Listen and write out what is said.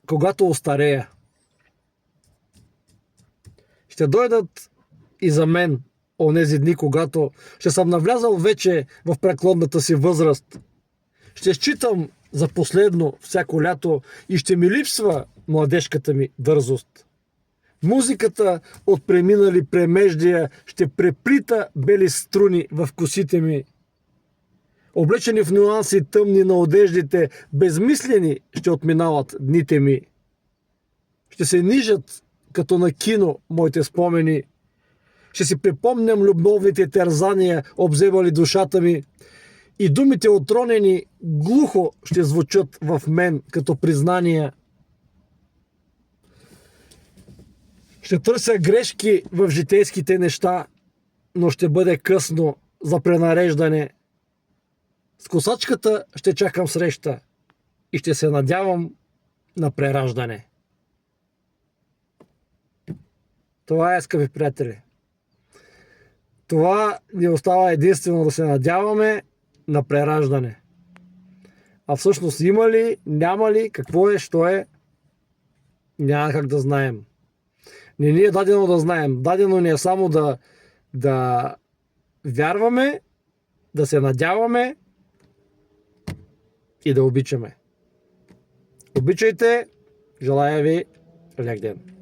когато остарея. Ще дойдат и за мен онези дни, когато ще съм навлязал вече в преклонната си възраст. Ще считам за последно всяко лято и ще ми липсва младежката ми дързост. Музиката от преминали премеждия ще преплита бели струни в косите ми. Облечени в нюанси тъмни на одеждите, безмислени ще отминават дните ми. Ще се нижат като на кино моите спомени. Ще си припомням любовните терзания, обземали душата ми. И думите отронени глухо ще звучат в мен като признания. Ще търся грешки в житейските неща, но ще бъде късно за пренареждане. С косачката ще чакам среща и ще се надявам на прераждане. Това е, скъпи приятели. Това ни остава единствено да се надяваме на прераждане. А всъщност има ли, няма ли, какво е, що е, няма как да знаем. Не ни е дадено да знаем. Дадено ни е само да вярваме, да се надяваме и да обичаме. Обичайте, желая ви лек ден.